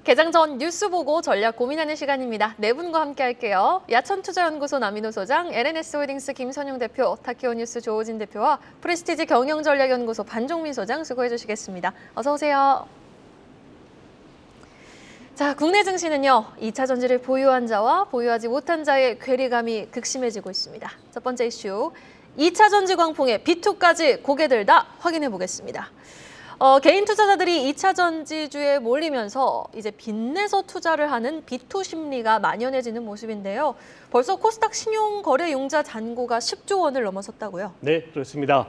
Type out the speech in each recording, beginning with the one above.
개장 전 뉴스 보고 전략 고민하는 시간입니다. 네 분과 함께 할게요. 야천투자연구소 남인호 소장, LNS홀딩스 김선용 대표, 타키오뉴스 조호진 대표와 프레스티지 경영전략연구소 반종민 소장 수고해 주시겠습니다. 어서 오세요. 자, 국내 증시는요. 2차 전지를 보유한 자와 보유하지 못한 자의 괴리감이 극심해지고 있습니다. 첫 번째 이슈, 2차 전지 광풍에 B2까지 고개 들다 확인해 보겠습니다. 개인 투자자들이 2차 전지주에 몰리면서 이제 빚내서 투자를 하는 B2 심리가 만연해지는 모습인데요. 벌써 코스닥 신용거래융자 잔고가 10조 원을 넘어섰다고요? 네, 그렇습니다.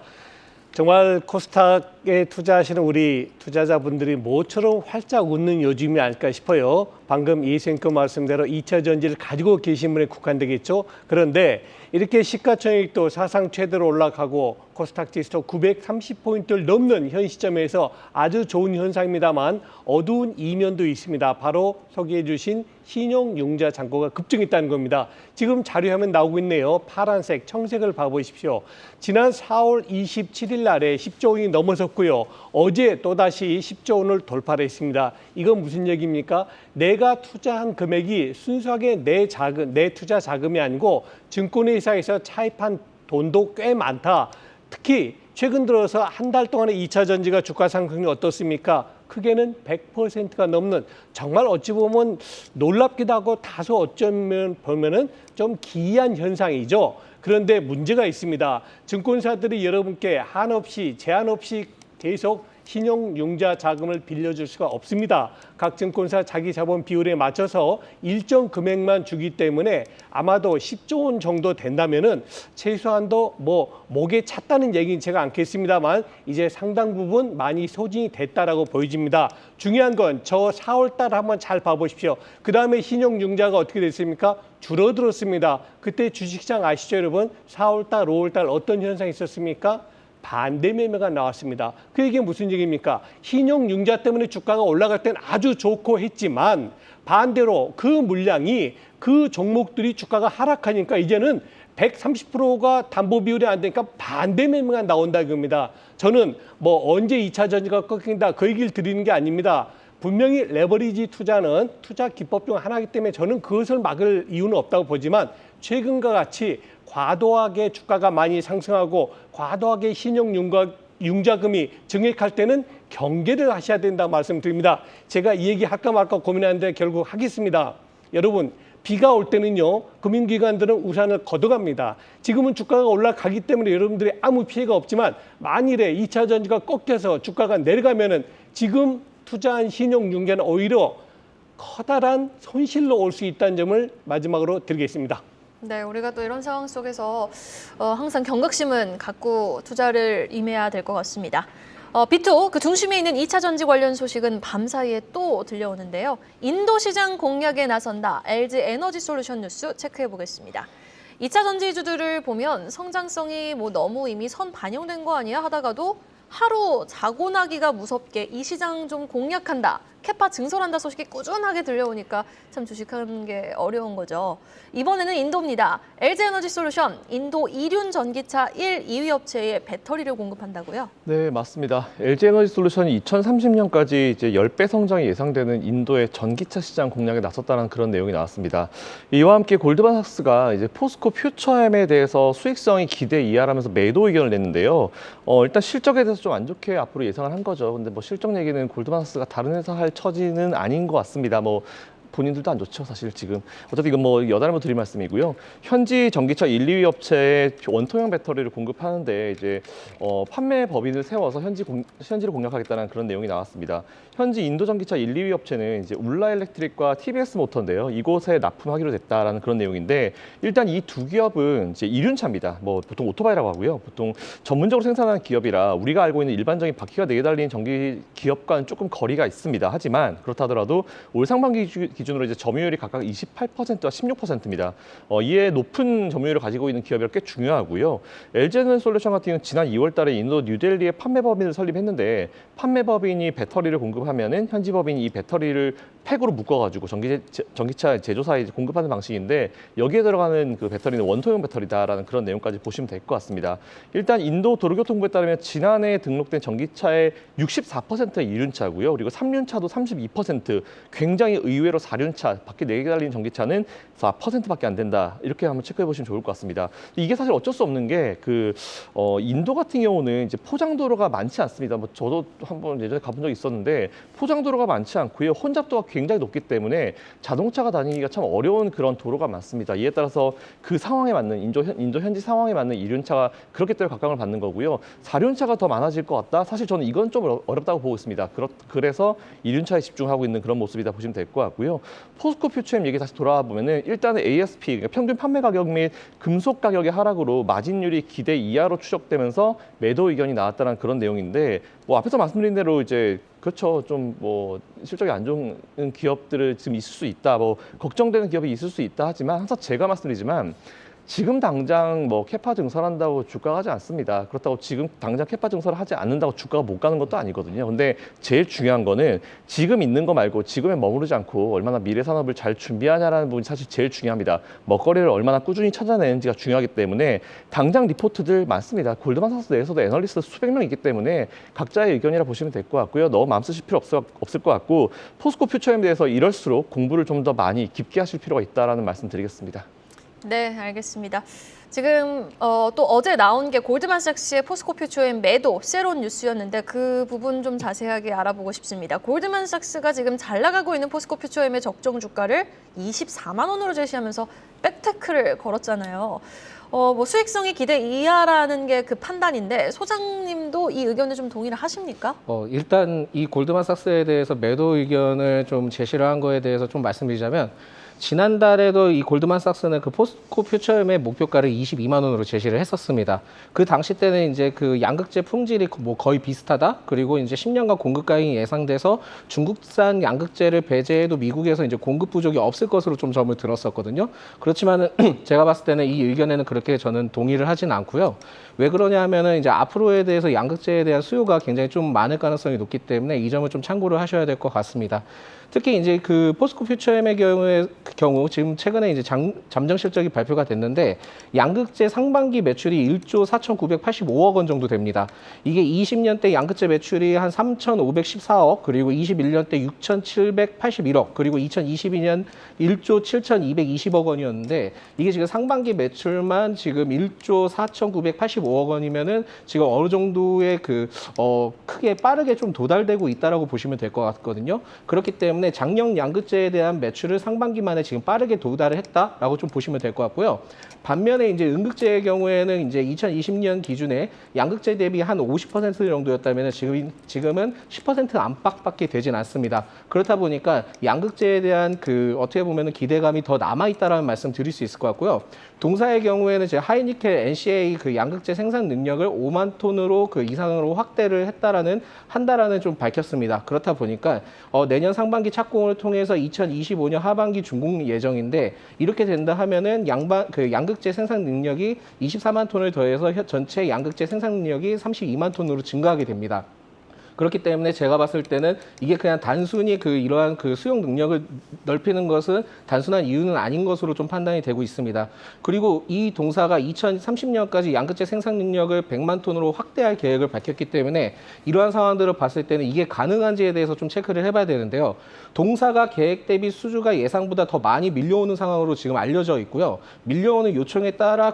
정말 코스닥에 투자하시는 우리 투자자분들이 모처럼 활짝 웃는 요즘이 아닐까 싶어요. 방금 이생급 말씀대로 2차 전지를 가지고 계신 분에 국한되겠죠. 그런데 이렇게 시가총액도 사상 최대로 올라가고 코스닥 지수 930포인트를 넘는 현 시점에서 아주 좋은 현상입니다만 어두운 이면도 있습니다. 바로 소개해 주신 신용융자 잔고가 급증했다는 겁니다. 지금 자료화면 나오고 있네요. 파란색, 청색을 봐보십시오. 지난 4월 27일 날에 10조 원이 넘어섰고요. 어제 또다시 10조 원을 돌파를 했습니다. 이건 무슨 얘기입니까? 내가 투자한 금액이 순수하게 내 투자 자금이 아니고 증권회사에서 차입한 돈도 꽤 많다. 특히 최근 들어서 한 달 동안의 2차 전지가 주가 상승률이 어떻습니까? 크게는 100%가 넘는 정말 어찌 보면 놀랍기도 하고 다소 어쩌면 보면은 좀 기이한 현상이죠. 그런데 문제가 있습니다. 증권사들이 여러분께 한없이 제한 없이 계속 신용융자 자금을 빌려줄 수가 없습니다. 각 증권사 자기 자본 비율에 맞춰서 일정 금액만 주기 때문에 아마도 10조 원 정도 된다면은 최소한도 목에 찼다는 얘기는 제가 않겠습니다만 이제 상당 부분 많이 소진이 됐다라고 보여집니다. 중요한 건 저 4월 달 한번 잘 봐보십시오. 그 다음에 신용융자가 어떻게 됐습니까? 줄어들었습니다. 그때 주식시장 아시죠, 여러분? 4월 달, 5월 달 어떤 현상이 있었습니까? 반대 매매가 나왔습니다. 그 얘기가 무슨 얘기입니까? 신용융자 때문에 주가가 올라갈 땐 아주 좋고 했지만 반대로 그 물량이 그 종목들이 주가가 하락하니까 이제는 130%가 담보 비율이 안 되니까 반대 매매가 나온다 이겁니다. 저는 언제 2차 전지가 꺾인다 그 얘기를 드리는 게 아닙니다. 분명히 레버리지 투자는 투자 기법 중 하나이기 때문에 저는 그것을 막을 이유는 없다고 보지만 최근과 같이 과도하게 주가가 많이 상승하고 과도하게 신용융자금이 증액할 때는 경계를 하셔야 된다고 말씀드립니다. 제가 이 얘기 할까 말까 고민하는데 결국 하겠습니다. 여러분, 비가 올 때는요, 금융기관들은 우산을 걷어갑니다. 지금은 주가가 올라가기 때문에 여러분들이 아무 피해가 없지만 만일에 2차 전지가 꺾여서 주가가 내려가면은 지금 투자한 신용융자는 오히려 커다란 손실로 올 수 있다는 점을 마지막으로 드리겠습니다. 네, 우리가 또 이런 상황 속에서 항상 경각심은 갖고 투자를 임해야 될 것 같습니다. B2, 그 중심에 있는 2차 전지 관련 소식은 밤사이에 또 들려오는데요. 인도 시장 공략에 나선다. LG 에너지 솔루션 뉴스 체크해 보겠습니다. 2차 전지주들을 보면 성장성이 너무 이미 선 반영된 거 아니야 하다가도 하루 자고 나기가 무섭게 이 시장 좀 공략한다. 캐파 증설한다 소식이 꾸준하게 들려오니까 참 주식하는 게 어려운 거죠. 이번에는 인도입니다. LG에너지솔루션, 인도 이륜 전기차 1, 2위 업체에 배터리를 공급한다고요? 네, 맞습니다. LG에너지솔루션이 2030년까지 이제 10배 성장이 예상되는 인도의 전기차 시장 공략에 나섰다는 그런 내용이 나왔습니다. 이와 함께 골드만삭스가 이제 포스코 퓨처엠에 대해서 수익성이 기대 이하라면서 매도 의견을 냈는데요. 일단 실적에 대해서 좀 안 좋게 앞으로 예상을 한 거죠. 근데 실적 얘기는 골드만삭스가 다른 회사 할 처지는 아닌 것 같습니다. 본인들도 안 좋죠, 사실 지금. 어쨌든 이건 여담으로 드릴 말씀이고요. 현지 전기차 1, 2위 업체에 원통형 배터리를 공급하는데 이제 판매 법인을 세워서 현지를 공략하겠다는 그런 내용이 나왔습니다. 현지 인도 전기차 1, 2위 업체는 이제 울라 일렉트릭과 TBS 모터인데요. 이곳에 납품하기로 됐다라는 그런 내용인데 일단 이 두 기업은 이제 이륜차입니다. 보통 오토바이라고 하고요. 보통 전문적으로 생산하는 기업이라 우리가 알고 있는 일반적인 바퀴가 4개 달린 전기 기업과는 조금 거리가 있습니다. 하지만 그렇다 하더라도 올 상반기 기준으로 이제 점유율이 각각 28%와 16%입니다. 이에 높은 점유율을 가지고 있는 기업이라 꽤 중요하고요. LG에너지솔루션 같은 경우는 지난 2월 달에 인도 뉴델리에 판매 법인을 설립했는데 판매 법인이 배터리를 공급하면은 현지 법인이 이 배터리를 팩으로 묶어가지고 전기차 제조사에 공급하는 방식인데 여기에 들어가는 그 배터리는 원소형 배터리다라는 그런 내용까지 보시면 될 것 같습니다. 일단 인도 도로교통부에 따르면 지난해 등록된 전기차의 64%의 이륜차고요. 그리고 3륜차도 32%, 굉장히 의외로 4륜차, 바퀴 4개 달린 전기차는 4%밖에 안 된다. 이렇게 한번 체크해 보시면 좋을 것 같습니다. 이게 사실 어쩔 수 없는 게 인도 같은 경우는 이제 포장도로가 많지 않습니다. 뭐 저도 한번 예전에 가본 적이 있었는데 포장도로가 많지 않고요. 혼잡도가 굉장히 높기 때문에 자동차가 다니기가 참 어려운 그런 도로가 많습니다. 이에 따라서 그 상황에 맞는 인도 현지 상황에 맞는 이륜차가 그렇기 때문에 각광을 받는 거고요. 4륜차가 더 많아질 것 같다. 사실 저는 이건 좀 어렵다고 보고 있습니다. 그래서 이륜차에 집중하고 있는 그런 모습이다 보시면 될 것 같고요. 포스코 퓨처엠 얘기 다시 돌아와 보면은 일단은 ASP, 그러니까 평균 판매 가격 및 금속 가격의 하락으로 마진율이 기대 이하로 추적되면서 매도 의견이 나왔다는 그런 내용인데 뭐 앞에서 말씀드린 대로 이제 그렇죠. 좀 뭐 실적이 안 좋은 기업들을 지금 있을 수 있다. 뭐 걱정되는 기업이 있을 수 있다 하지만 항상 제가 말씀드리지만 지금 당장 뭐 캐파 증설한다고 주가가 하지 않습니다. 그렇다고 지금 당장 캐파 증설을 하지 않는다고 주가가 못 가는 것도 아니거든요. 근데 제일 중요한 거는 지금 있는 거 말고 지금에 머무르지 않고 얼마나 미래 산업을 잘 준비하냐라는 부분이 사실 제일 중요합니다. 먹거리를 얼마나 꾸준히 찾아내는지가 중요하기 때문에 당장 리포트들 많습니다. 골드만삭스 내에서도 애널리스트 수백 명 있기 때문에 각자의 의견이라 보시면 될 것 같고요. 너무 마음 쓰실 필요 없을 것 같고 포스코 퓨처엠에 대해서 이럴수록 공부를 좀 더 많이 깊게 하실 필요가 있다라는 말씀 드리겠습니다. 네, 알겠습니다. 지금 또 어제 나온 게 골드만삭스의 포스코 퓨처엠 매도 세론 뉴스였는데 그 부분 좀 자세하게 알아보고 싶습니다. 골드만삭스가 지금 잘 나가고 있는 포스코 퓨처엠의 적정 주가를 24만 원으로 제시하면서 백테크를 걸었잖아요. 뭐 수익성이 기대 이하라는 게 그 판단인데 소장님도 이 의견에 좀 동의를 하십니까? 일단 이 골드만삭스에 대해서 매도 의견을 좀 제시를 한 거에 대해서 좀 말씀드리자면 지난달에도 이 골드만삭스는 그 포스코 퓨처엠의 목표가를 22만 원으로 제시를 했었습니다. 그 당시 때는 이제 그 양극재 품질이 뭐 거의 비슷하다. 그리고 이제 10년간 공급 가능이 예상돼서 중국산 양극재를 배제해도 미국에서 이제 공급 부족이 없을 것으로 좀 점을 들었었거든요. 그렇지만은 제가 봤을 때는 이 의견에는 그렇게 저는 동의를 하진 않고요. 왜 그러냐 하면은 이제 앞으로에 대해서 양극재에 대한 수요가 굉장히 좀 많을 가능성이 높기 때문에 이 점을 좀 참고를 하셔야 될 것 같습니다. 특히 이제 그 포스코 퓨처엠의 경우 지금 최근에 이제 잠정 실적이 발표가 됐는데 양극재 상반기 매출이 1조 4,985억 원 정도 됩니다. 이게 20년대 양극재 매출이 한 3,514억, 그리고 21년대 6,781억, 그리고 2022년 1조 7,220억 원이었는데 이게 지금 상반기 매출만 지금 1조 4,985억 원이면은 지금 어느 정도의 크게 빠르게 좀 도달되고 있다라고 보시면 될 것 같거든요. 그렇기 때문에 장력 양극재에 대한 매출을 상반기 만에 지금 빠르게 도달을 했다라고 좀 보시면 될 것 같고요. 반면에 이제 음극재의 경우에는 이제 2020년 기준에 양극재 대비 한 50% 정도였다면 지금은 10% 안팎밖에 되진 않습니다. 그렇다 보니까 양극재에 대한 어떻게 보면 기대감이 더 남아 있다라는 말씀 드릴 수 있을 것 같고요. 동사의 경우에는 이제 하이니켈 NCA 양극재 생산 능력을 5만 톤으로 이상으로 확대를 한다라는 좀 밝혔습니다. 그렇다 보니까 내년 상반기 착공을 통해서 2025년 하반기 준공 예정인데 이렇게 된다 하면은 양극재 생산 능력이 24만 톤을 더해서 전체 양극재 생산 능력이 32만 톤으로 증가하게 됩니다. 그렇기 때문에 제가 봤을 때는 이게 그냥 단순히 이러한 수용 능력을 넓히는 것은 단순한 이유는 아닌 것으로 좀 판단이 되고 있습니다. 그리고 이 동사가 2030년까지 양극재 생산 능력을 100만 톤으로 확대할 계획을 밝혔기 때문에 이러한 상황들을 봤을 때는 이게 가능한지에 대해서 좀 체크를 해봐야 되는데요. 동사가 계획 대비 수주가 예상보다 더 많이 밀려오는 상황으로 지금 알려져 있고요. 밀려오는 요청에 따라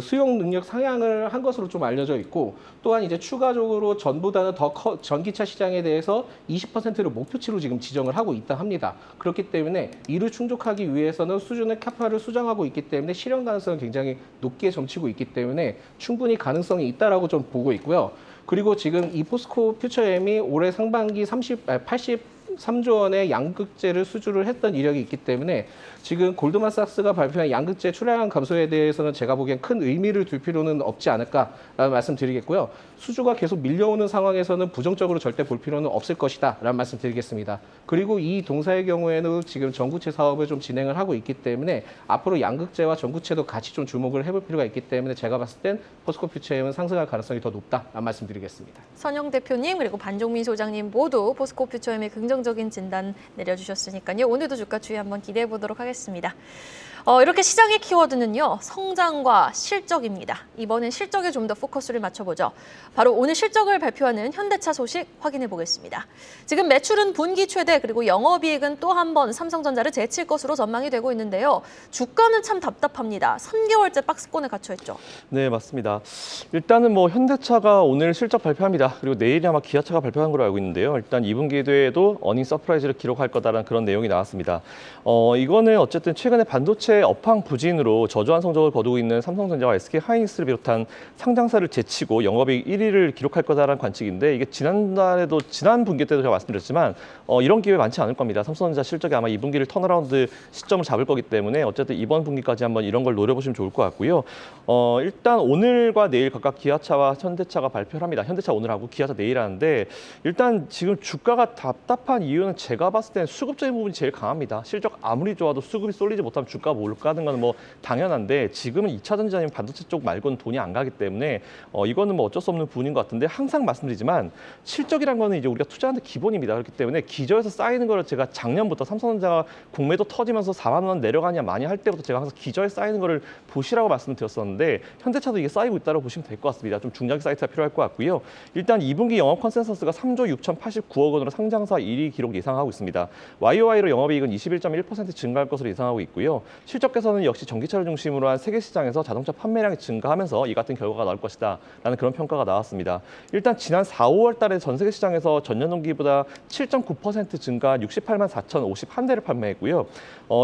수용 능력 상향을 한 것으로 좀 알려져 있고, 또한 이제 추가적으로 전보다는 더 전기차 시장에 대해서 20%를 목표치로 지금 지정을 하고 있다 합니다. 그렇기 때문에 이를 충족하기 위해서는 수준의 캐파를 수정하고 있기 때문에 실현 가능성은 굉장히 높게 점치고 있기 때문에 충분히 가능성이 있다라고 좀 보고 있고요. 그리고 지금 이 포스코 퓨처엠이 올해 상반기 83조 원의 양극재를 수주를 했던 이력이 있기 때문에 지금 골드만삭스가 발표한 양극재 출하량 감소에 대해서는 제가 보기엔 큰 의미를 둘 필요는 없지 않을까라는 말씀 드리겠고요. 수주가 계속 밀려오는 상황에서는 부정적으로 절대 볼 필요는 없을 것이다 라는 말씀 드리겠습니다. 그리고 이 동사의 경우에는 지금 전구체 사업을 좀 진행을 하고 있기 때문에 앞으로 양극재와 전구체도 같이 좀 주목을 해볼 필요가 있기 때문에 제가 봤을 땐 포스코 퓨처엠은 상승할 가능성이 더 높다라는 말씀 드리겠습니다. 선영 대표님 그리고 반종민 소장님 모두 포스코 퓨처엠의 긍정적 긍정적인 진단 내려주셨으니까요. 오늘도 주가 추이 한번 기대해 보도록 하겠습니다. 이렇게 시장의 키워드는요, 성장과 실적입니다. 이번엔 실적에 좀 더 포커스를 맞춰보죠. 바로 오늘 실적을 발표하는 현대차 소식 확인해 보겠습니다. 지금 매출은 분기 최대, 그리고 영업이익은 또 한 번 삼성전자를 제칠 것으로 전망이 되고 있는데요. 주가는 참 답답합니다. 3개월째 박스권에 갇혀있죠. 네, 맞습니다. 일단은 뭐 현대차가 오늘 실적 발표합니다. 그리고 내일이 아마 기아차가 발표한 걸로 알고 있는데요. 일단 2분기에도 어닝 서프라이즈를 기록할 거다라는 그런 내용이 나왔습니다. 이거는 어쨌든 최근에 반도체 업황 부진으로 저조한 성적을 거두고 있는 삼성전자와 SK하이닉스를 비롯한 상장사를 제치고 영업이익 1위를 기록할 거다라는 관측인데, 이게 지난 분기 때도 제가 말씀드렸지만 이런 기회 많지 않을 겁니다. 삼성전자 실적이 아마 2분기를 턴어라운드 시점을 잡을 거기 때문에 어쨌든 이번 분기까지 한번 이런 걸 노려보시면 좋을 것 같고요. 일단 오늘과 내일 각각 기아차와 현대차가 발표를 합니다. 현대차 오늘 하고 기아차 내일 하는데, 일단 지금 주가가 답답한 이유는 제가 봤을 때는 수급적인 부분이 제일 강합니다. 실적 아무리 좋아도 수급이 쏠리지 못하면 주가가 올라가는 건 뭐 당연한데, 지금은 2차 전지 아니면 반도체 쪽 말고는 돈이 안 가기 때문에 이거는 뭐 어쩔 수 없는 부분인 것 같은데, 항상 말씀드리지만 실적이란 거는 이제 우리가 투자하는 데 기본입니다. 그렇기 때문에 기저에서 쌓이는 거를 제가 작년부터 삼성전자가 공매도 터지면서 4만 원 내려가냐 많이 할 때부터 제가 항상 기저에 쌓이는 거를 보시라고 말씀드렸었는데, 현대차도 이게 쌓이고 있다고 보시면 될 것 같습니다. 좀 중장기 사이트가 필요할 것 같고요. 일단 2분기 영업 컨센서스가 3조 6,089억 원으로 상장사 1위 기록 예상하고 있습니다. YOY로 영업이익은 21.1% 증가할 것으로 예상하고 있고요. 실적에서는 역시 전기차를 중심으로 한 세계 시장에서 자동차 판매량이 증가하면서 이 같은 결과가 나올 것이다 라는 그런 평가가 나왔습니다. 일단 지난 4, 5월 달에 전 세계 시장에서 전년 동기보다 7.9% 증가한 68만 4,051대를 판매했고요.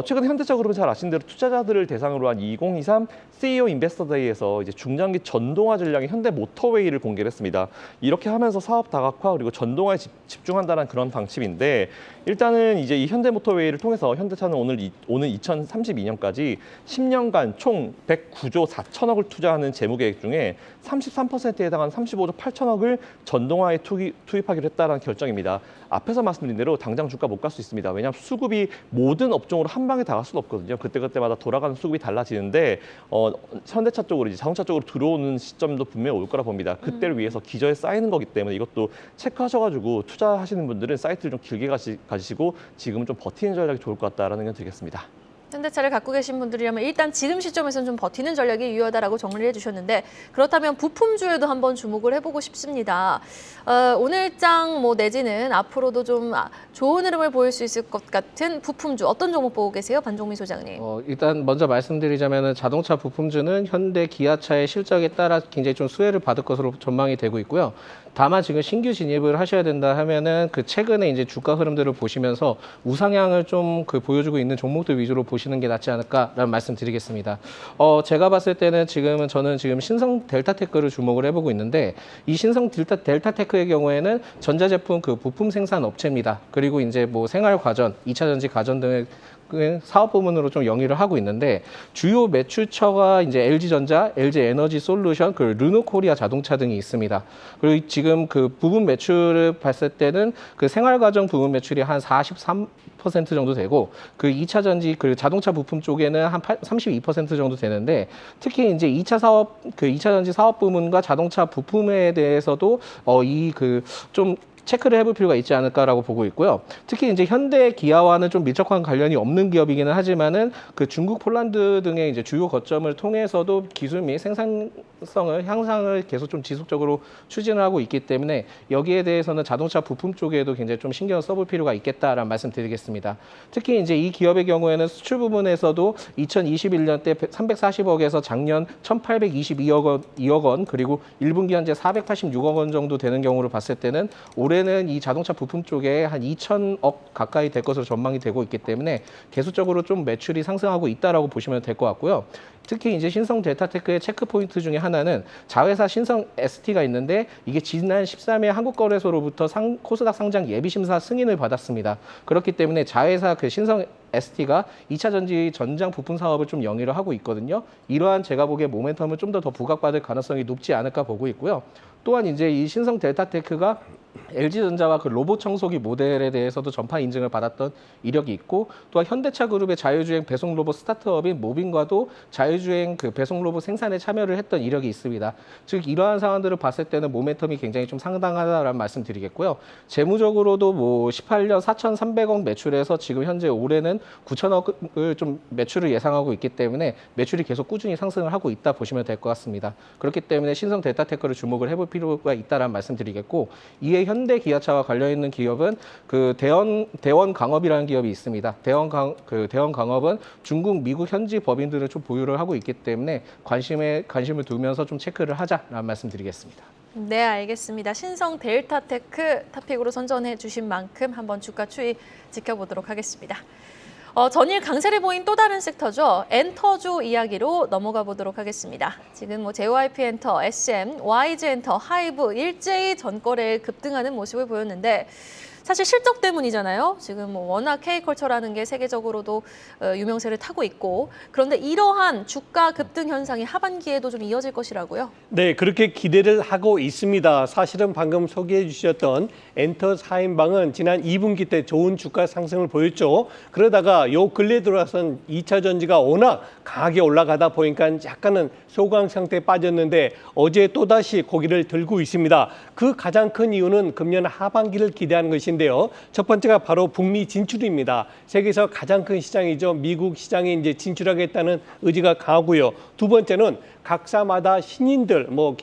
최근 현대차그룹은 잘 아시는 대로 투자자들을 대상으로 한 2023 CEO 인베스터 데이에서 이제 중장기 전동화 전략의 현대 모터웨이를 공개를 했습니다. 이렇게 하면서 사업 다각화 그리고 전동화에 집중한다는 그런 방침인데, 일단은 이제 이 현대 모터웨이를 통해서 현대차는 오늘 2032년까지 10년간 총 109조 4천억을 투자하는 재무 계획 중에 33%에 해당하는 35조 8천억을 전동화에 투입하기로 했다는 결정입니다. 앞에서 말씀드린 대로 당장 주가 못 갈 수 있습니다. 왜냐하면 수급이 모든 업종으로 한 방에 다 갈 수는 없거든요. 그때그때마다 돌아가는 수급이 달라지는데 현대차 쪽으로 이제 자동차 쪽으로 들어오는 시점도 분명히 올 거라 봅니다. 그때를 위해서 기저에 쌓이는 거기 때문에 이것도 체크하셔가지고 투자하시는 분들은 사이트를 좀 길게 가지시고 지금은 좀 버티는 전략이 좋을 것 같다라는 의견 드리겠습니다. 현대차를 갖고 계신 분들이라면 일단 지금 시점에서는 좀 버티는 전략이 유효하다라고 정리를 해주셨는데, 그렇다면 부품주에도 한번 주목을 해보고 싶습니다. 오늘장 내지는 앞으로도 좀 좋은 흐름을 보일 수 있을 것 같은 부품주, 어떤 종목 보고 계세요, 반종미 소장님? 일단 먼저 말씀드리자면 자동차 부품주는 현대, 기아차의 실적에 따라 굉장히 좀 수혜를 받을 것으로 전망이 되고 있고요. 다만 지금 신규 진입을 하셔야 된다 하면은 그 최근에 이제 주가 흐름들을 보시면서 우상향을 좀 보여주고 있는 종목들 위주로 보시는 게 낫지 않을까라는 말씀드리겠습니다. 제가 봤을 때는 저는 지금 신성 델타테크를 주목을 해보고 있는데, 이 신성 델타테크의 경우에는 전자제품 부품 생산 업체입니다. 그리고 이제 생활과전, 2차 전지 가전 등의 사업 부문으로 좀 영위를 하고 있는데, 주요 매출처가 이제 LG전자, LG에너지솔루션, 르노코리아 자동차 등이 있습니다. 그리고 지금 부분 매출을 봤을 때는 생활가정 부분 매출이 한 43% 정도 되고, 2차 전지 자동차 부품 쪽에는 한 32% 정도 되는데, 특히 이제 2차 전지 사업 부문과 자동차 부품에 대해서도 좀 체크를 해볼 필요가 있지 않을까라고 보고 있고요. 특히 이제 현대, 기아와는 좀 밀접한 관련이 없는 기업이기는 하지만은 중국, 폴란드 등의 이제 주요 거점을 통해서도 기술 및 생산성을 향상을 계속 좀 지속적으로 추진을 하고 있기 때문에 여기에 대해서는 자동차 부품 쪽에도 굉장히 좀 신경을 써볼 필요가 있겠다라는 말씀드리겠습니다. 특히 이제 이 기업의 경우에는 수출 부분에서도 2021년 때 340억에서 작년 1,822억 원, 그리고 1분기 현재 486억 원 정도 되는 경우를 봤을 때는 올해는 이 자동차 부품 쪽에 한 2,000억 가까이 될 것으로 전망이 되고 있기 때문에 계속적으로 좀 매출이 상승하고 있다라고 보시면 될 것 같고요. 특히 이제 신성 델타테크의 체크 포인트 중에 하나는 자회사 신성 ST가 있는데, 이게 지난 13일 한국거래소로부터 코스닥 상장 예비 심사 승인을 받았습니다. 그렇기 때문에 자회사 신성 ST가 2차 전지 전장 부품 사업을 좀 영위를 하고 있거든요. 이러한 제가 보기에 모멘텀을 좀 더 부각받을 가능성이 높지 않을까 보고 있고요. 또한 이제 이 신성 델타테크가 LG전자와 로봇 청소기 모델에 대해서도 전파 인증을 받았던 이력이 있고, 또한 현대차 그룹의 자율주행 배송 로봇 스타트업인 모빈과도 자율주행 그 배송 로봇 생산에 참여를 했던 이력이 있습니다. 즉 이러한 상황들을 봤을 때는 모멘텀이 굉장히 좀 상당하다라는 말씀드리겠고요. 재무적으로도 뭐 18년 4,300억 매출에서 지금 현재 올해는 9천억을 좀 매출을 예상하고 있기 때문에 매출이 계속 꾸준히 상승을 하고 있다 보시면 될 것 같습니다. 그렇기 때문에 신성 델타테크를 주목을 해볼 필요가 있다라는 말씀드리겠고, 이에 현대 기아차와 관련 있는 기업은 그 대원 강업이라는 기업이 있습니다. 대원 강업은 중국, 미국 현지 법인들을 좀 보유를 하고 있기 때문에 관심을 두면서 좀 체크를 하자라는 말씀드리겠습니다. 네, 알겠습니다. 신성 델타테크 탑픽으로 선전해 주신 만큼 한번 주가 추이 지켜보도록 하겠습니다. 전일 강세를 보인 또 다른 섹터죠. 엔터주 이야기로 넘어가 보도록 하겠습니다. 지금 뭐 JYP 엔터, SM, YG 엔터, 하이브 일제히 전거래에 급등하는 모습을 보였는데 사실 실적 때문이잖아요. 지금 뭐 워낙 K컬처라는 게 세계적으로도 유명세를 타고 있고, 그런데 이러한 주가 급등 현상이 하반기에도 좀 이어질 것이라고요? 네, 그렇게 기대를 하고 있습니다. 사실은 방금 소개해 주셨던 엔터 4인방은 지난 2분기 때 좋은 주가 상승을 보였죠. 그러다가 요 근래 들어와선 2차 전지가 워낙 강하게 올라가다 보니까 약간은 소강 상태에 빠졌는데 어제 또다시 고개를 들고 있습니다. 그 가장 큰 이유는 금년 하반기를 기대하는 것인데요. 첫 번째가 바로 북미 진출입니다. 세계에서 가장 큰 시장이죠. 미국 시장에 이제 진출하겠다는 의지가 강하고요. 두 번째는 각사마다 신인들, 뭐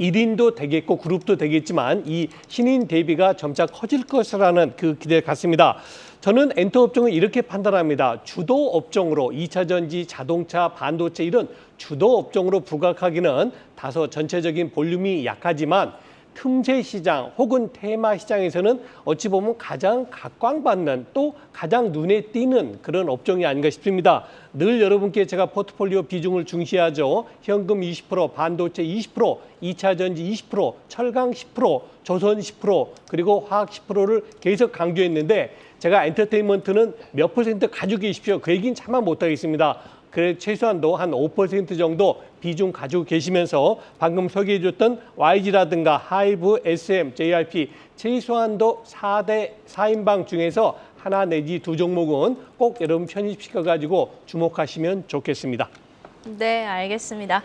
1인도 되겠고 그룹도 되겠지만 이 신인 대비가 점차 커질 것이라는 그 기대를 갖습니다. 저는 엔터 업종을 이렇게 판단합니다. 주도 업종으로 2차 전지, 자동차, 반도체 이런 주도 업종으로 부각하기는 다소 전체적인 볼륨이 약하지만 틈새 시장 혹은 테마 시장에서는 어찌 보면 가장 각광받는 또 가장 눈에 띄는 그런 업종이 아닌가 싶습니다. 늘 여러분께 제가 포트폴리오 비중을 중시하죠. 현금 20%, 반도체 20%, 2차 전지 20%, 철강 10%, 조선 10%, 그리고 화학 10%를 계속 강조했는데 제가 엔터테인먼트는 몇 퍼센트 가지고 계십시오. 그 얘기는 차마 못하겠습니다. 그래 최소한도 한 5% 정도 비중 가지고 계시면서 방금 소개해줬던 YG라든가 하이브, SM, JYP 최소한도 4대 4인방 중에서 하나 내지 두 종목은 꼭 여러분 편입시켜가지고 주목하시면 좋겠습니다. 네, 알겠습니다.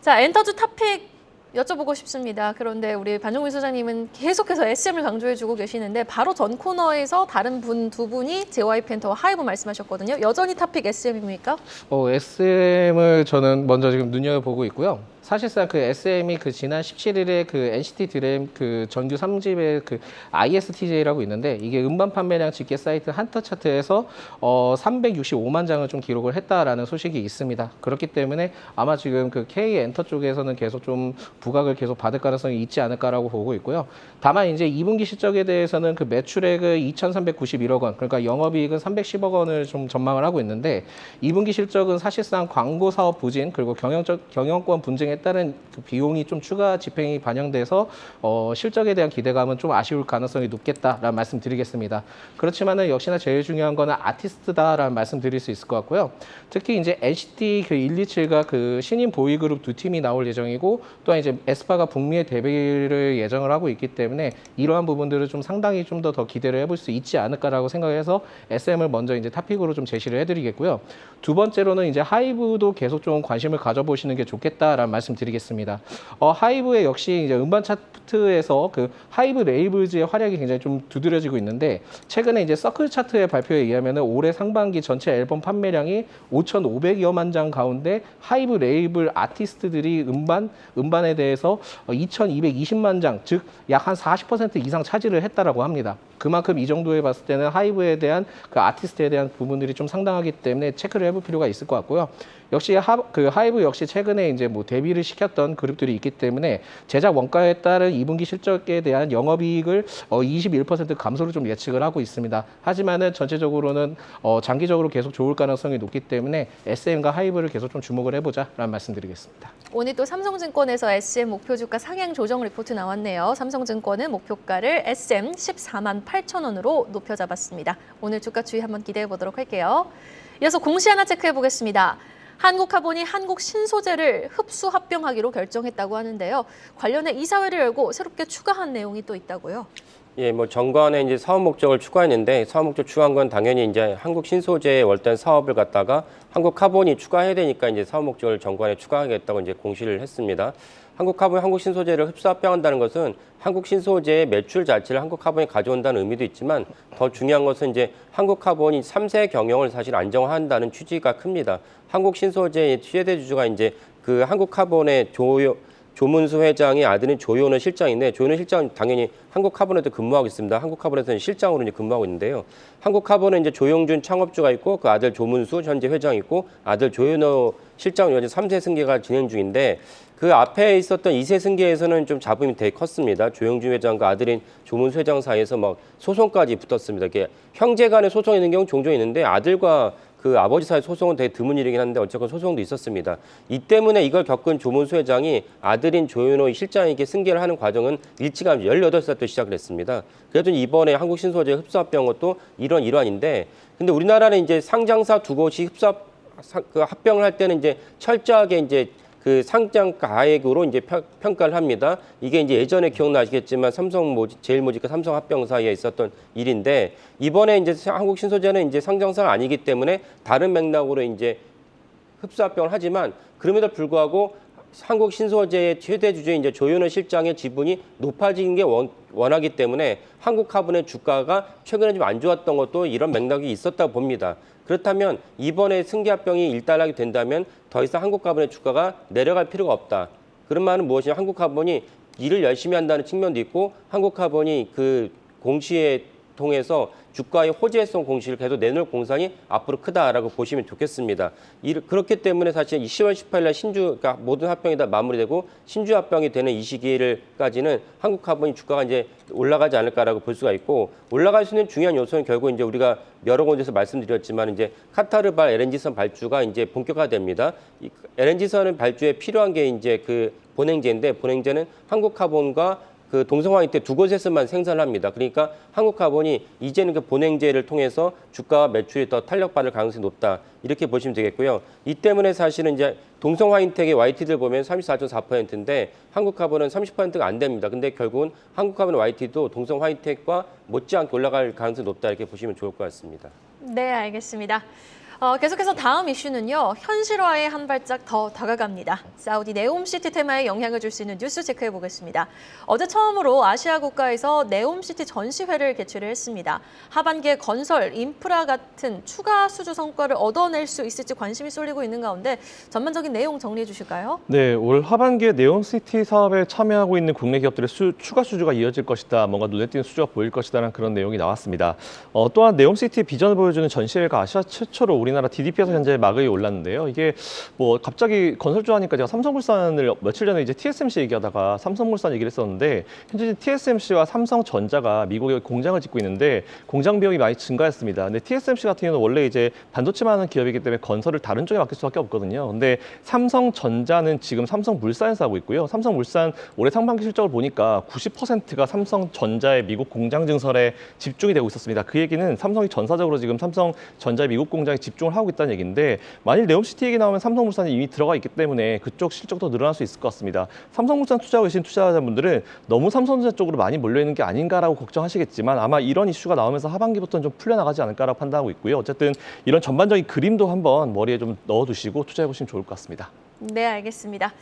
자, 엔터주 탑픽 여쭤보고 싶습니다. 그런데 우리 반정민 소장님은 계속해서 SM을 강조해주고 계시는데 바로 전 코너에서 다른 두 분이 JYP 엔터와 하이브 말씀하셨거든요. 여전히 탑픽 SM입니까? SM을 저는 먼저 지금 눈여겨보고 있고요. 사실상 그 SM이 그 지난 17일에 그 NCT 드램 그 정규 3집의 그 ISTJ라고 있는데 이게 음반 판매량 집계 사이트 한터 차트에서 365만 장을 좀 기록을 했다라는 소식이 있습니다. 그렇기 때문에 아마 지금 그 K 엔터 쪽에서는 계속 좀 부각을 계속 받을 가능성이 있지 않을까라고 보고 있고요. 다만 이제 2분기 실적에 대해서는 그 매출액을 2,391억 원, 그러니까 영업이익은 310억 원을 좀 전망을 하고 있는데 2분기 실적은 사실상 광고 사업 부진 그리고 경영권 분쟁에 따른 그 비용이 좀 추가 집행이 반영돼서 실적에 대한 기대감은 좀 아쉬울 가능성이 높겠다라는 말씀드리겠습니다. 그렇지만은 역시나 제일 중요한 거는 아티스트다라는 말씀드릴 수 있을 것 같고요. 특히 이제 NCT 그 127과 그 신인 보이그룹 두 팀이 나올 예정이고 또한 이제 에스파가 북미에 데뷔를 예정을 하고 있기 때문에 이러한 부분들을 좀 상당히 좀 더 기대를 해볼 수 있지 않을까라고 생각해서 SM을 먼저 이제 탑픽으로 좀 제시를 해드리겠고요. 두 번째로는 이제 하이브도 계속 좀 관심을 가져보시는 게 좋겠다라는 말씀드리겠습니다. 하이브의 역시 이제 음반 차트에서 그 하이브 레이블즈의 활약이 굉장히 좀 두드러지고 있는데 최근에 이제 서클 차트의 발표에 의하면은 올해 상반기 전체 앨범 판매량이 5,500여만 장 가운데 하이브 레이블 아티스트들이 음반에 대해서 2,220만 장, 즉 약 한 40% 이상 차지를 했다라고 합니다. 그만큼 이 정도에 봤을 때는 하이브에 대한 그 아티스트에 대한 부분들이 좀 상당하기 때문에 체크를 해볼 필요가 있을 것 같고요. 역시 하이브 역시 최근에 이제 뭐 데뷔를 시켰던 그룹들이 있기 때문에 제작 원가에 따른 2분기 실적에 대한 영업이익을 21% 감소를 좀 예측을 하고 있습니다. 하지만은 전체적으로는 장기적으로 계속 좋을 가능성이 높기 때문에 SM과 하이브를 계속 좀 주목을 해보자라는 말씀드리겠습니다. 오늘 또 삼성증권에서 SM 목표 주가 상향 조정 리포트 나왔네요. 삼성증권은 목표가를 SM 14만 8천 원으로 높여 잡았습니다. 오늘 주가 추이 한번 기대해 보도록 할게요. 이어서 공시 하나 체크해 보겠습니다. 한국카본이 한국 신소재를 흡수 합병하기로 결정했다고 하는데요. 관련해 이사회를 열고 새롭게 추가한 내용이 또 있다고요. 예, 뭐 정관에 이제 사업 목적을 추가했는데 사업 목적 추가한 건 당연히 이제 한국 신소재의 월단 사업을 갖다가 한국 카본이 추가해야 되니까 이제 사업 목적을 정관에 추가하겠다고 이제 공시를 했습니다. 한국 카본, 한국 신소재를 흡수 합병한다는 것은 한국 신소재의 매출 자체를 한국 카본이 가져온다는 의미도 있지만 더 중요한 것은 이제 한국 카본이 3세 경영을 사실 안정화한다는 취지가 큽니다. 한국 신소재의 최대 주주가 이제 그 한국 카본의 조문수 회장의 아들인 조현우 실장인데 조현우 실장은 당연히 한국카본에도 근무하고 있습니다. 한국카본에서는 실장으로 이제 근무하고 있는데요. 한국카본은 이제 조용준 창업주가 있고 그 아들 조문수 현재 회장 있고 아들 조현우 실장으로 현재 3세 승계가 진행 중인데 그 앞에 있었던 2세 승계에서는 좀 잡음이 되게 컸습니다. 조영준 회장과 아들인 조문수 회장 사이에서 막 소송까지 붙었습니다. 이게 형제 간의 소송이 있는 경우 종종 있는데 아들과 그 아버지 사이 소송은 되게 드문 일이긴 한데 어쨌건 소송도 있었습니다. 이 때문에 이걸 겪은 조문수 회장이 아들인 조윤호 실장에게 승계를 하는 과정은 일찌감치 18살 때 시작을 했습니다. 그래도 이번에 한국 신소재 흡수합병 것도 이런 일환인데 근데 우리나라는 이제 상장사 두 곳이 합병을 할 때는 이제 철저하게 이제 그 상장 가액으로 이제 평가를 합니다. 이게 이제 예전에 기억나시겠지만 제일모직과 삼성 합병 사이에 있었던 일인데 이번에 이제 한국 신소재는 이제 상장사가 아니기 때문에 다른 맥락으로 이제 흡수 합병을 하지만 그럼에도 불구하고 한국 신소재의 최대 주주인 이제 조현우 실장의 지분이 높아진 게 원하기 때문에 한국 카본의 주가가 최근에 좀 안 좋았던 것도 이런 맥락이 있었다고 봅니다. 그렇다면 이번에 승계합병이 일단하게 된다면 더 이상 한국카본의 주가가 내려갈 필요가 없다. 그런 말은 무엇이냐? 한국카본이 일을 열심히 한다는 측면도 있고 한국카본이 그 공시에 통해서 주가의 호재성 공시를 계속 내놓을 공산이 앞으로 크다라고 보시면 좋겠습니다. 그렇기 때문에 사실 10월 18일 날 그러니까 모든 합병이 다 마무리되고 신주 합병이 되는 이 시기를까지는 한국카본이 주가가 이제 올라가지 않을까라고 볼 수가 있고 올라갈 수 있는 중요한 요소는 결국 이제 우리가 여러 곳에서 말씀드렸지만 이제 카타르발 LNG선 발주가 이제 본격화됩니다. 이 LNG선은 발주에 필요한 게 이제 그 본행제인데 본행제는 한국카본과 그 동성화이트 두 곳에서만 생산을 합니다. 그러니까 한국카본이 이제는 그 본행제를 통해서 주가와 매출이 더 탄력받을 가능성이 높다. 이렇게 보시면 되겠고요. 이 때문에 사실은 이제 동성화인텍의 YT들 보면 34.4%인데 한국카본은 30%가 안 됩니다. 근데 결국은 한국카본 YT도 동성화인텍과 못지않게 올라갈 가능성이 높다. 이렇게 보시면 좋을 것 같습니다. 네, 알겠습니다. 계속해서 다음 이슈는요. 현실화에 한 발짝 더 다가갑니다. 사우디 네옴시티 테마에 영향을 줄 수 있는 뉴스 체크해 보겠습니다. 어제 처음으로 아시아 국가에서 네옴시티 전시회를 개최를 했습니다. 하반기에 건설, 인프라 같은 추가 수주 성과를 얻어낼 수 있을지 관심이 쏠리고 있는 가운데 전반적인 내용 정리해 주실까요? 네, 올 하반기에 네옴시티 사업에 참여하고 있는 국내 기업들의 추가 수주가 이어질 것이다. 뭔가 눈에 띄는 수주가 보일 것이다라는 그런 내용이 나왔습니다. 또한 네옴시티 비전을 보여주는 전시회가 아시아 최초로 우리나라 DDP에서 현재 막을 올랐는데요. 이게 뭐 갑자기 건설주 하니까 제가 삼성물산을 며칠 전에 이제 TSMC 얘기하다가 삼성물산 얘기를 했었는데 현재 TSMC와 삼성전자가 미국에 공장을 짓고 있는데 공장 비용이 많이 증가했습니다. 근데 TSMC 같은 경우는 원래 이제 반도체만 하는 기업이기 때문에 건설을 다른 쪽에 맡길 수밖에 없거든요. 근데 삼성전자는 지금 삼성물산에서 하고 있고요. 삼성물산 올해 상반기 실적을 보니까 90%가 삼성전자의 미국 공장 증설에 집중이 되고 있었습니다. 그 얘기는 삼성이 전사적으로 지금 삼성전자의 미국 공장에 집중을 하고 있다는 얘기인데 만일 네옴시티 얘기 나오면 삼성물산이 이미 들어가 있기 때문에 그쪽 실적도 늘어날 수 있을 것 같습니다. 삼성물산 투자하고 계신 투자자분들은 너무 삼성전자 쪽으로 많이 몰려있는 게 아닌가라고 걱정하시겠지만 아마 이런 이슈가 나오면서 하반기부터는 좀 풀려나가지 않을까라고 판단하고 있고요. 어쨌든 이런 전반적인 그림도 한번 머리에 좀 넣어두시고 투자해보시면 좋을 것 같습니다. 네, 알겠습니다.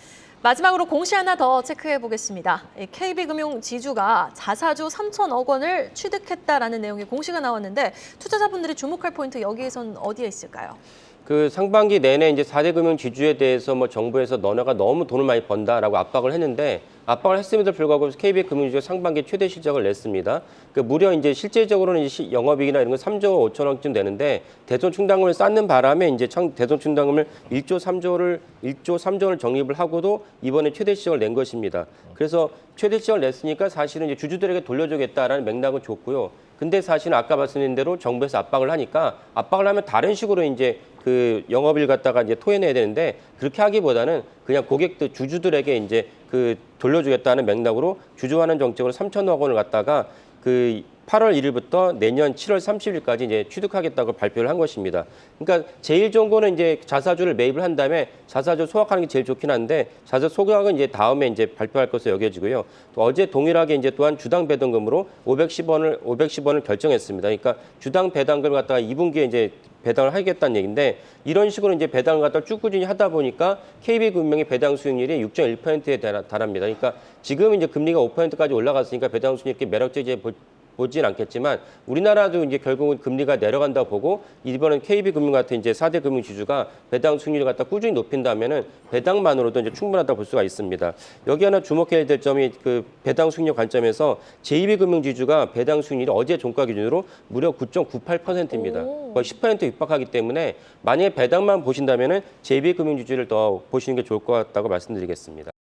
마지막으로 공시 하나 더 체크해 보겠습니다. KB금융지주가 자사주 3천억 원을 취득했다라는 내용의 공시가 나왔는데 투자자분들이 주목할 포인트 여기에선 어디에 있을까요? 그 상반기 내내 이제 4대 금융 지주에 대해서 뭐 정부에서 너네가 너무 돈을 많이 번다라고 압박을 했는데 압박을 했음에도 불구하고 KB금융지주가 상반기 최대 실적을 냈습니다. 그 무려 이제 실제적으로는 이제 영업이익이나 이런 건 3조 5천억쯤 되는데 대손 충당금을 쌓는 바람에 이제 대손 충당금을 1조 3조를 적립을 하고도 이번에 최대 실적을 낸 것입니다. 그래서 최대 실적을 냈으니까 사실은 이제 주주들에게 돌려주겠다라는 맥락은 좋고요. 근데 사실은 아까 말씀드린 대로 정부에서 압박을 하니까 압박을 하면 다른 식으로 이제 그 영업일 갖다가 이제 토해내야 되는데 그렇게 하기보다는 그냥 고객들 주주들에게 이제 그 돌려주겠다는 맥락으로 주주환원 정책으로 3천억 원을 갖다가 그 8월 1일부터 내년 7월 30일까지 이제 취득하겠다고 발표를 한 것입니다. 그러니까 제일 좋은 거는 이제 자사주를 매입을 한 다음에 자사주 소각하는 게 제일 좋긴 한데 자사 소각은 이제 다음에 이제 발표할 것으로 여겨지고요. 또 어제 동일하게 이제 또한 주당 배당금으로 510원을 결정했습니다. 그러니까 주당 배당금을 갖다가 2분기에 이제 배당을 하겠다는 얘기인데 이런 식으로 이제 배당을 갖다 쭉 꾸준히 하다 보니까 KB금융의 배당 수익률이 6.1%에 달합니다. 그러니까 지금 이제 금리가 5%까지 올라갔으니까 배당 수익률이 이렇게 매력적이지 보진 않겠지만 우리나라도 이제 결국은 금리가 내려간다고 보고 이번엔 KB금융 같은 이제 4대 금융 지주가 배당 수익률을 갖다 꾸준히 높인다면은 배당만으로도 이제 충분하다고 볼 수가 있습니다. 여기 하나 주목해야 될 점이 그 배당 수익률 관점에서 JB금융 지주가 배당 수익률이 어제 종가 기준으로 무려 9.98%입니다. 거의 10% 육박하기 때문에 만약에 배당만 보신다면은 JB금융 지주를 더 보시는 게 좋을 것 같다고 말씀드리겠습니다.